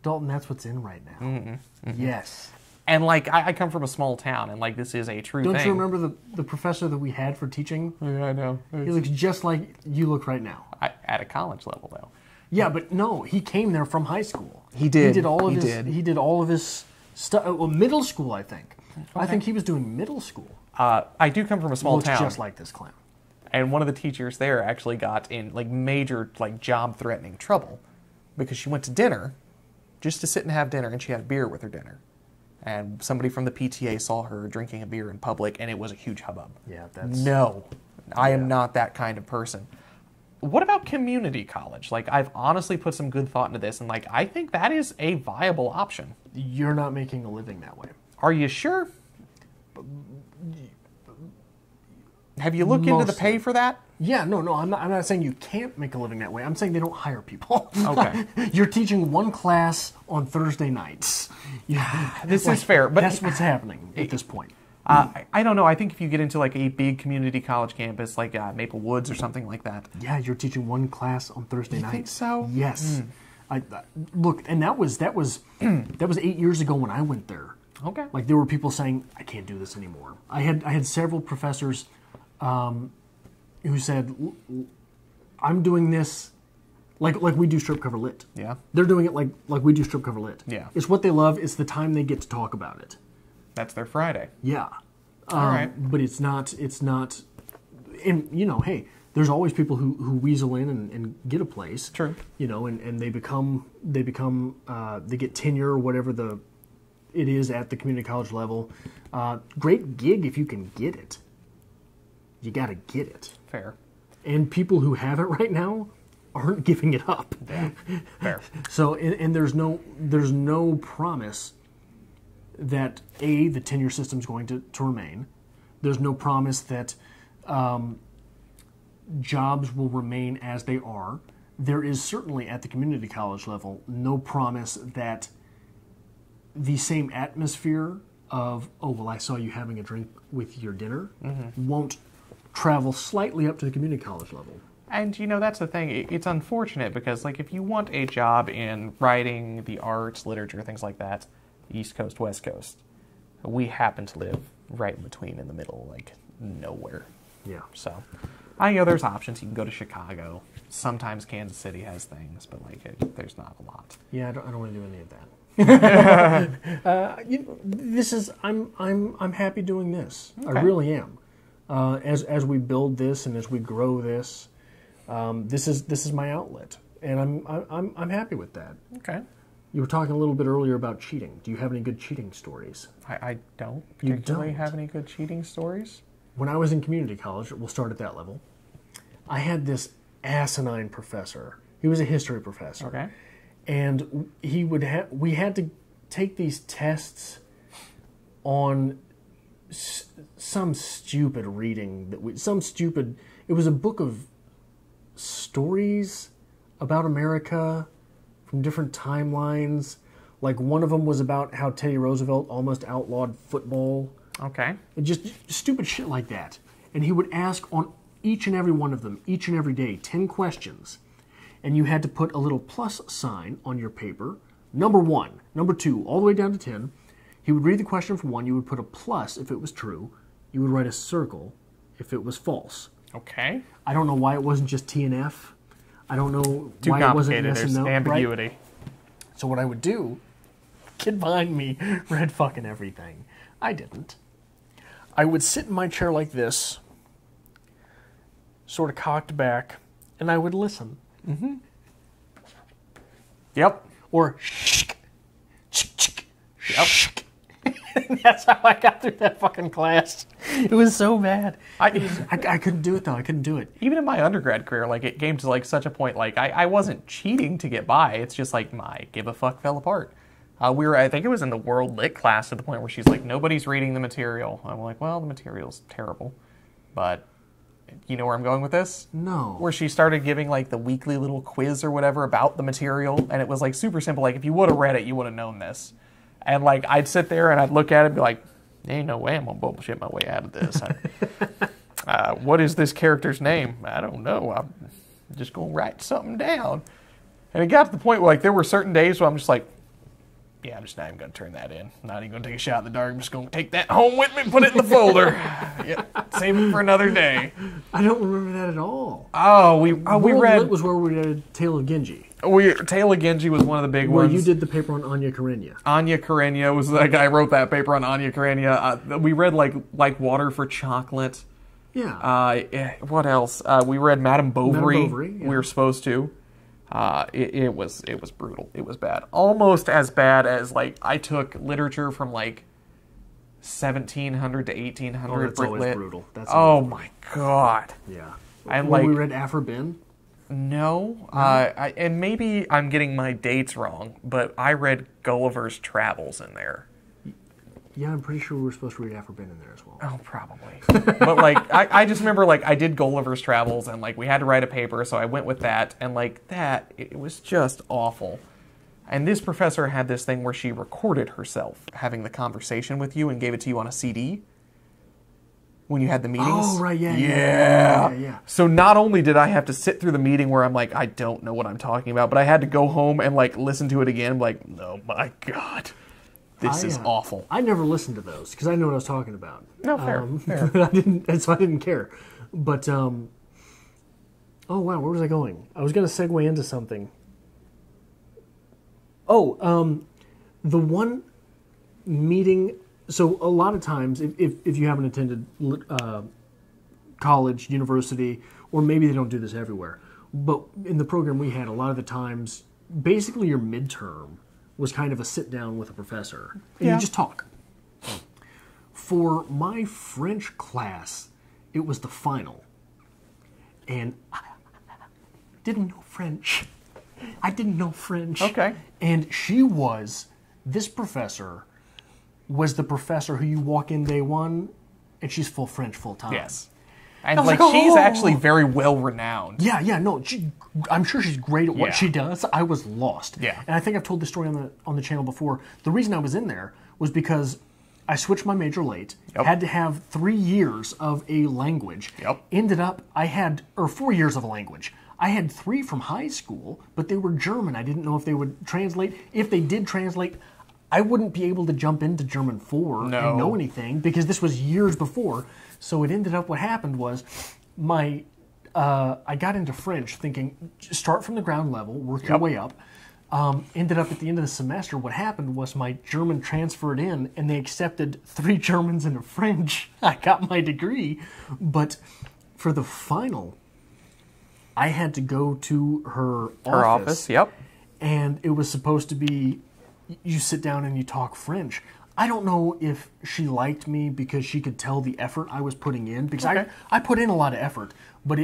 Dalton, that's what's in right now. Mm-hmm. Yes. And, like, I come from a small town, and, like, this is a true thing. Don't you remember the professor that we had for teaching? Yeah, I know. He looks just like you look right now. At a college level, though. Yeah, but no, he came there from high school. He did. He did all of his stuff. Well, middle school, I think. Okay. I think he was doing middle school. I do come from a small town. Just like this clown. And one of the teachers there actually got in, like, major, like, job-threatening trouble because she went to dinner just to sit and have dinner, and she had a beer with her dinner. And somebody from the PTA saw her drinking a beer in public, and it was a huge hubbub. Yeah, that's... No, I am not that kind of person. What about community college? Like, I've honestly put some good thought into this, and, like, I think that is a viable option. You're not making a living that way. Are you sure? Have you looked into the pay for that? Yeah, no, I'm not saying you can't make a living that way. I'm saying they don't hire people. Okay. You're teaching one class on Thursday nights. This is fair, but that's what's happening at this point. I don't know. I think if you get into like a big community college campus like Maple Woods or something like that. Yeah, you're teaching one class on Thursday nights. You think so? Yes. Look, and that was 8 years ago when I went there. Okay. Like there were people saying, I can't do this anymore. I had several professors who said, I'm doing this like we do strip cover lit. Yeah. They're doing it like we do strip cover lit. Yeah. It's what they love. It's the time they get to talk about it. That's their Friday. Yeah. All right. But it's not, and you know, hey, there's always people who weasel in and get a place. True. You know, and they get tenure or whatever it is at the community college level. Great gig if you can get it. You got to get it. Fair. And people who have it right now aren't giving it up. Yeah. Fair. So, and there's no promise that the tenure system is going to remain. There's no promise that jobs will remain as they are. There is certainly at the community college level no promise that the same atmosphere of, oh, well, I saw you having a drink with your dinner, won't travel slightly up to the community college level. And, you know, that's the thing. It's unfortunate because, like, if you want a job in writing, the arts, literature, things like that, East Coast, West Coast, we happen to live right in between, in the middle, like, nowhere. Yeah. So, I know there's options. You can go to Chicago. Sometimes Kansas City has things, but, like, there's not a lot. Yeah, I don't want to do any of that. This is I'm happy doing this. Okay. I really am. As we build this and as we grow this, this is my outlet, and I'm happy with that. Okay. You were talking a little bit earlier about cheating. Do you have any good cheating stories? I don't particularly have any good cheating stories. When I was in community college, we'll start at that level, I had this asinine professor. He was a history professor. Okay. And we had to take these tests on some stupid reading it was a book of stories about America from different timelines. Like one of them was about how Teddy Roosevelt almost outlawed football. Okay. And just stupid shit like that. And he would ask on each and every one of them, each and every day, 10 questions. And you had to put a little plus sign on your paper. Number 1, number 2, all the way down to 10. He would read the question for 1. You would put a plus if it was true. You would write a circle if it was false. Okay. I don't know why it wasn't just T and F. I don't know Too why it wasn't yes There's and no. ambiguity. Right? So what I would do, kid behind me read fucking everything. I didn't. I would sit in my chair like this, sort of cocked back, and I would listen. Mm-hmm. Yep. Or shh, shh, yep. shh. That's how I got through that fucking class. It was so bad. I couldn't do it though. I couldn't do it. Even in my undergrad career, like it came to like such a point, like I wasn't cheating to get by. It's just like my give a fuck fell apart. I think it was in the World Lit class to the point where she's like, nobody's reading the material. I'm like, well, the material's terrible, but you know where I'm going with this? No. Where she started giving like the weekly little quiz or whatever about the material, and it was like super simple. Like if you would have read it, you would have known this. And like I'd sit there and I'd look at it and be like, ain't no way I'm gonna bullshit my way out of this. What is this character's name? I don't know. I'm just gonna write something down. And it got to the point where like there were certain days where I'm just like, yeah, I'm just not even going to turn that in. I'm not even going to take a shot in the dark. I'm just going to take that home with me and put it in the folder. Yeah, save it for another day. I don't remember that at all. We read... Lit was where we read Tale of Genji. Tale of Genji was one of the big ones. Where you did the paper on Anya Karenina. Anya Karenina was the guy who wrote that paper on Anya Karenina. We read like Water for Chocolate. Yeah. What else? We read Madame Bovary. Madame Bovary, yeah. We were supposed to. It was brutal. It was bad. Almost as bad as like I took literature from like 1700 to 1800. Oh, that's always brutal. That's my god. Yeah. And when like we read After Ben. No. And maybe I'm getting my dates wrong, but I read Gulliver's Travels in there. Yeah, I'm pretty sure we were supposed to read After Ben in there as well. Oh, probably. But, like, I just remember, like, I did Gulliver's Travels, and, like, we had to write a paper, so I went with that, and, like, it was just awful. And this professor had this thing where she recorded herself having the conversation with you and gave it to you on a CD when you had the meetings. Oh, right, yeah. Yeah. So not only did I have to sit through the meeting where I'm like, I don't know what I'm talking about, but I had to go home and, like, listen to it again, like, oh, my God. This is awful. I never listened to those because I know what I was talking about. No, fair. I didn't care. But, oh wow, where was I going? I was going to segue into something. Oh, the one meeting. So a lot of times, if you haven't attended college, university, or maybe they don't do this everywhere, but in the program we had, a lot of the times, basically your midterm was kind of a sit down with a professor. And you just talk. For my French class, it was the final. And I didn't know French. Okay. And this professor was the professor who you walk in day one, and she's full French full time. Yes. And she's actually very well renowned. Yeah, no, I'm sure she's great at what she does. I was lost. Yeah. And I think I've told this story on the channel before. The reason I was in there was because I switched my major late, had to have 3 years of a language. Ended up, 4 years of a language. I had 3 from high school, but they were German. I didn't know if they would translate. If they did translate, I wouldn't be able to jump into German 4 and know anything because this was years before. So it ended up, what happened was I got into French thinking, start from the ground level, work your way up. Ended up at the end of the semester, what happened was my German transferred in and they accepted 3 Germans and a French. I got my degree. But for the final, I had to go to her office. And it was supposed to be, you sit down and you talk French. I don't know if she liked me because she could tell the effort I was putting in. Because I put in a lot of effort. But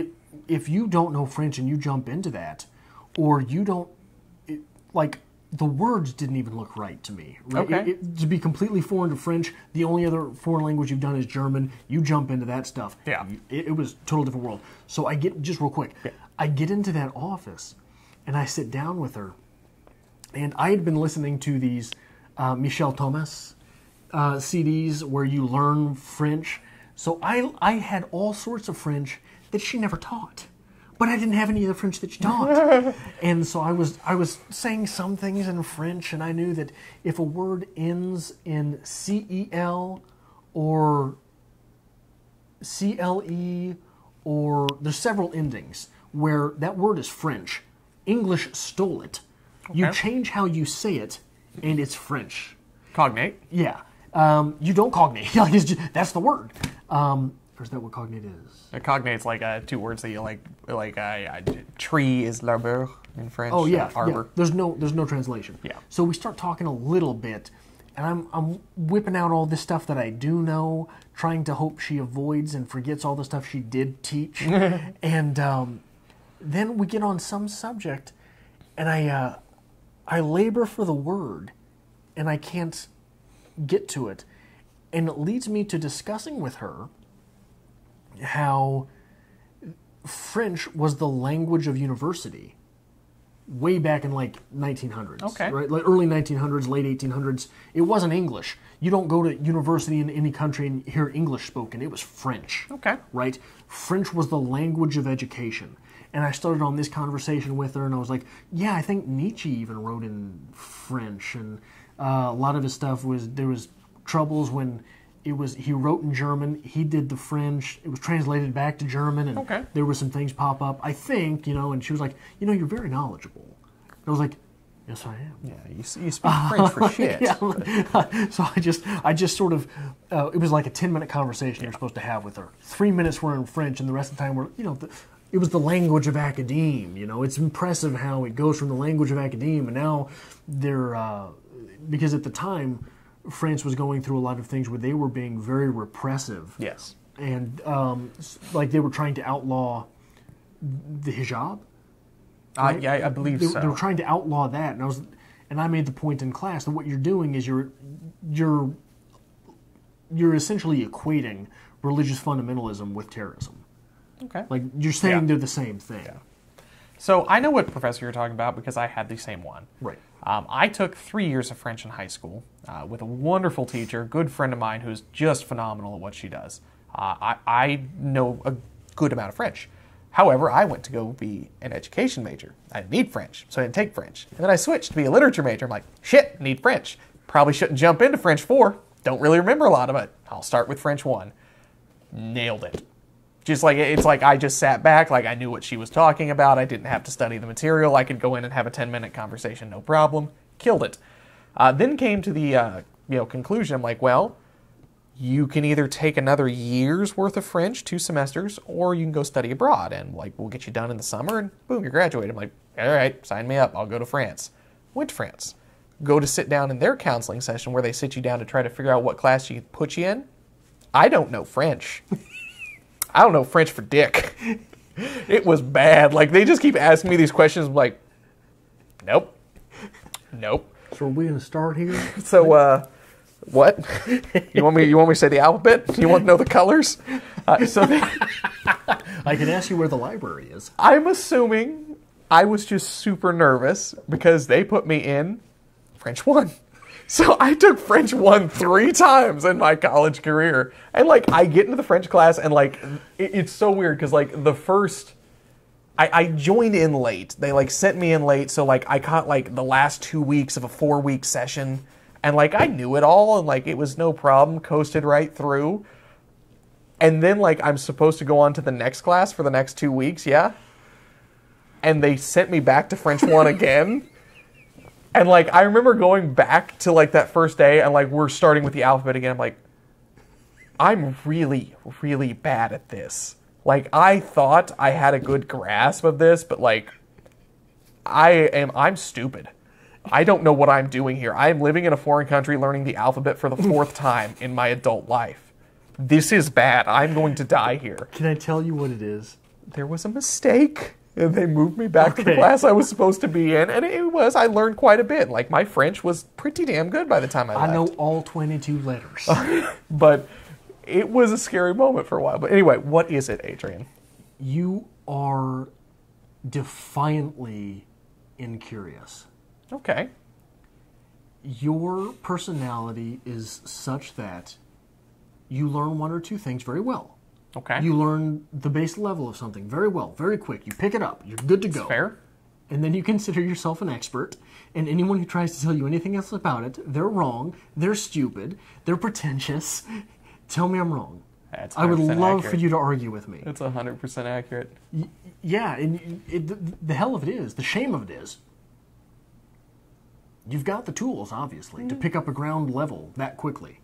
if you don't know French and you jump into that, or you don't, the words didn't even look right to me. Right? To be completely foreign to French, the only other foreign language you've done is German. You jump into that stuff. Yeah. It was a total different world. So I get, just real quick, I get into that office and I sit down with her. And I had been listening to these Michel Thomas CDs where you learn French. So I had all sorts of French that she never taught. But I didn't have any of the French that she taught. And so I was saying some things in French, and I knew that if a word ends in CEL or CLE, or there's several endings where that word is French. English stole it. You change how you say it, and it's French. Cognate. Yeah. You don't cognate. That's the word. Or is that what cognate is? A cognate's like 2 words that you like tree is l'arbre in French. Oh yeah, arbor. Yeah. There's no translation. Yeah. So we start talking a little bit, and I'm whipping out all this stuff that I do know, trying to hope she avoids and forgets all the stuff she did teach. And then we get on some subject, and I labor for the word, and I can't get to it, and it leads me to discussing with her how French was the language of university way back in 1900s, right? Like early 1900s, late 1800s. It wasn't English. You don't go to university in any country and hear English spoken. It was French, right? French was the language of education. And I started on this conversation with her, and I was like, yeah, I think Nietzsche even wrote in French, and a lot of his stuff there was troubles when he wrote in German, he did the French, it was translated back to German, and there were some things pop up, I think, and she was like, you're very knowledgeable. And I was like, yes, I am. Yeah, you speak French for shit. So I just sort of, it was like a 10-minute conversation you're supposed to have with her. 3 minutes were in French, and the rest of the time were, it was the language of academe. It's impressive how it goes from the language of academe, and now they're, because at the time, France was going through a lot of things where they were being very repressive. Yes. And they were trying to outlaw the hijab. Right? Yeah, I believe so. They were trying to outlaw that, and I made the point in class that what you're doing is you're essentially equating religious fundamentalism with terrorism. Okay. Like you're saying they're the same thing. Yeah. So I know what professor you're talking about because I had the same one. Right. I took 3 years of French in high school with a wonderful teacher, good friend of mine who's just phenomenal at what she does. I know a good amount of French. However, I went to go be an education major. I didn't need French, so I didn't take French. And then I switched to be a literature major. I'm like, shit, I need French. Probably shouldn't jump into French 4. Don't really remember a lot of it. I'll start with French 1. Nailed it. It's like I just sat back, like I knew what she was talking about. I didn't have to study the material. I could go in and have a 10-minute conversation, no problem. Killed it. Then came to the conclusion. I'm like, well, you can either take another year's worth of French, 2 semesters, or you can go study abroad, and we'll get you done in the summer, and boom, you're graduated. I'm like, all right, sign me up. I'll go to France. Went to France. Go to sit down in their counseling session where they sit you down to try to figure out what class you put you in. I don't know French. I don't know French for dick. It was bad. They just keep asking me these questions. I'm like, nope. So are we going to start here? So What? You want me to say the alphabet? You want to know the colors? I can ask you where the library is. I'm assuming I was just super nervous because they put me in French 1. So I took French 1 3 times in my college career. And, like, I get into the French class and, like, it's so weird because, like, the first... I joined in late. They, like, sent me in late. So, like, I caught, like, the last 2 weeks of a 4-week session. And, like, I knew it all, and, like, it was no problem, coasted right through. And then, like, I'm supposed to go on to the next class for the next 2 weeks, yeah? And they sent me back to French 1 again. And, like, I remember going back to, like, that first day, and, like, we're starting with the alphabet again. I'm like, I'm really, really bad at this. Like, I thought I had a good grasp of this, but, like, I'm stupid. I don't know what I'm doing here. I am living in a foreign country learning the alphabet for the 4th time in my adult life. This is bad. I'm going to die here. Can I tell you what it is? There was a mistake, and they moved me back to the class I was supposed to be in, and I learned quite a bit. Like, my French was pretty damn good by the time I left. I know all 22 letters. But it was a scary moment for a while. But anyway, what is it, Adrian? You are defiantly incurious. Okay. Your personality is such that you learn 1 or 2 things very well. Okay. You learn the base level of something very well, very quick. You pick it up. You're good to go. That's fair. And then you consider yourself an expert. And anyone who tries to tell you anything else about it, they're wrong. They're stupid. They're pretentious. Tell me I'm wrong. I would love for you to argue with me. It's 100% accurate. Yeah, and the hell of it is, the shame of it is, you've got the tools, obviously, to pick up a ground level that quickly.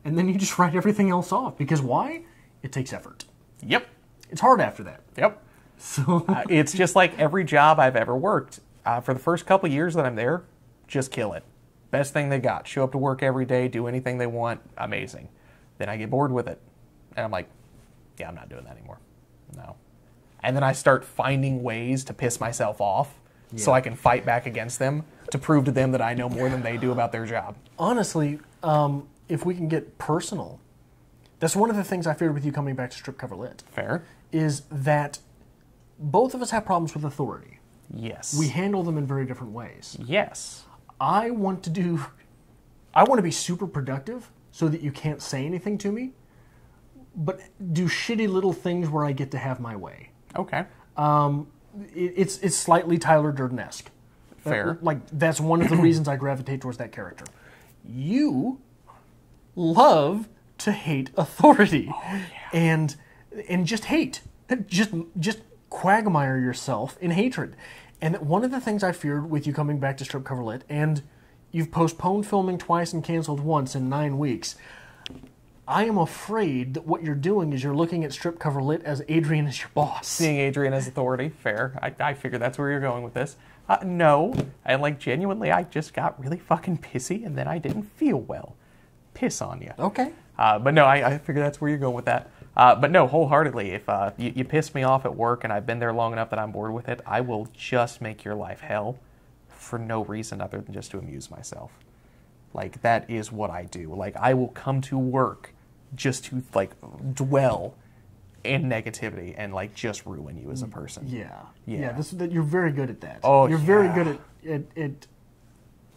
And then you just write everything else off. Because why? It takes effort. Yep. It's hard after that. Yep. So it's just like every job I've ever worked. For the first couple of years that I'm there, just kill it. Best thing they got. Show up to work every day, do anything they want. Amazing. Then I get bored with it. And I'm like, yeah, I'm not doing that anymore. No. And then I start finding ways to piss myself off so I can fight back against them to prove to them that I know more than they do about their job. Honestly, if we can get personal, that's one of the things I feared with you coming back to Strip Cover Lit. Fair. Is that both of us have problems with authority. Yes. We handle them in very different ways. Yes. I want to be super productive so that you can't say anything to me, but do shitty little things where I get to have my way. Okay. It's slightly Tyler Durden-esque. Fair. Like, that's one of the reasons I gravitate towards that character. You love to hate authority. Oh, yeah. And just hate. Just quagmire yourself in hatred. And one of the things I feared with you coming back to Strip Cover Lit, and you've postponed filming twice and canceled once in 9 weeks, I am afraid that what you're doing is you're looking at Strip Cover Lit as Adrian is your boss. Seeing Adrian as authority, fair. I figured that's where you're going with this. No, and like genuinely, I just got really fucking pissy, and then I didn't feel well. Piss on you. Okay. But no, I figure that's where you're going with that. But no, wholeheartedly, if you piss me off at work and I've been there long enough that I'm bored with it, I will just make your life hell for no reason other than just to amuse myself. Like, that is what I do. Like, I will come to work just to, like, dwell in negativity and, like, just ruin you as a person. Yeah. Yeah. You're very good at that. Oh, You're very good at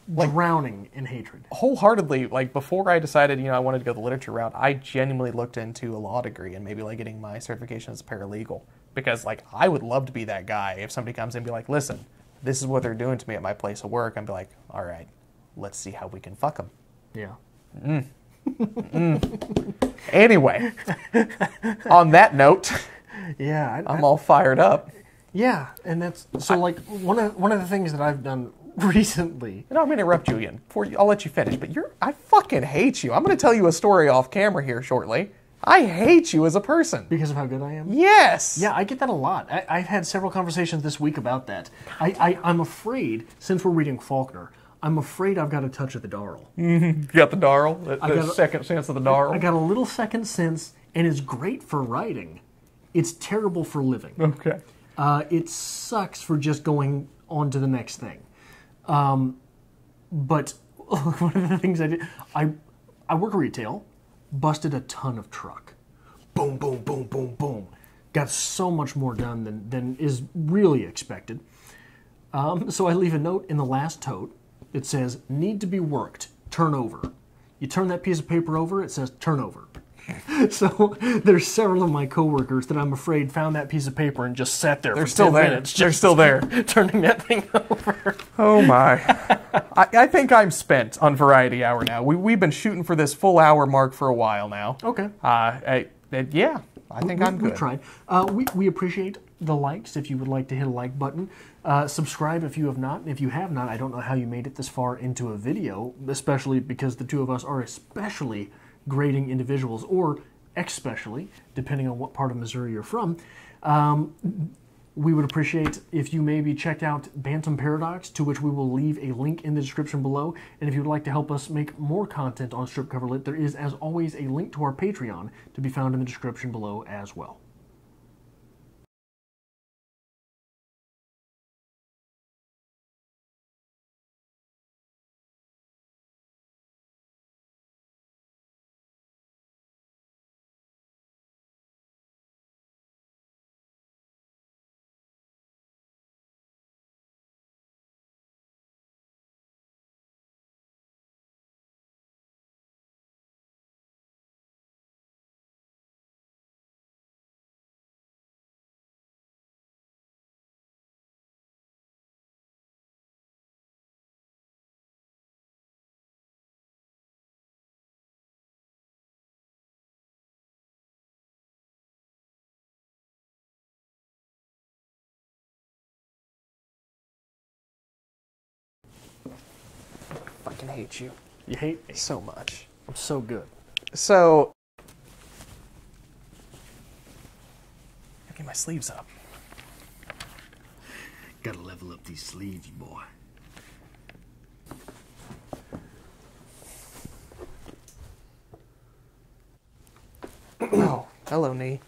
drowning in hatred. Wholeheartedly, like, before I decided, I wanted to go the literature route, I genuinely looked into a law degree and maybe, like, getting my certification as a paralegal. Because, like, I would love to be that guy if somebody comes in and be like, listen, this is what they're doing to me at my place of work. I'd be like, all right, let's see how we can fuck them. Yeah. Anyway, on that note, yeah, I'm all fired up. Yeah, and that's so. Like one of the things that I've done recently. I don't mean to interrupt you again. I'll let you finish, but I fucking hate you. I'm going to tell you a story off camera here shortly. I hate you as a person. Because of how good I am? Yes! Yeah, I get that a lot. I've had several conversations this week about that. I'm afraid, since we're reading Faulkner, I'm afraid I've got a touch of the Darl. Mm-hmm. You got the Darl? The second sense of the Darl? I got a little second sense, and it's great for writing. It's terrible for living. Okay. It sucks for just going on to the next thing. But one of the things I did, I work retail, busted a ton of truck. Boom, boom, boom, boom, boom. Got so much more done than is really expected. So I leave a note in the last tote. It says, need to be worked, turn over. You turn that piece of paper over, it says turn over. So there's several of my coworkers that I'm afraid found that piece of paper and just sat there They're for still 10 there. minutes. They're still there. Turning that thing over. Oh my. I think I'm spent on Variety Hour now. We've been shooting for this full hour mark for a while now. Okay. Yeah, I think I'm good. We tried. We appreciate the likes if you would like to hit a like button. Subscribe if you have not. And if you have not, I don't know how you made it this far into a video, especially because the two of us are especially grading individuals, or especially, depending on what part of Missouri you're from. We would appreciate if you maybe checked out Bantam Paradox, to which we will leave a link in the description below. And if you would like to help us make more content on Strip Cover Lit, there is, as always, a link to our Patreon to be found in the description below as well. I fucking hate you. You hate me. So much. I'm so good. So, I'll get my sleeves up. Gotta level up these sleeves, boy. Oh, hello, knee.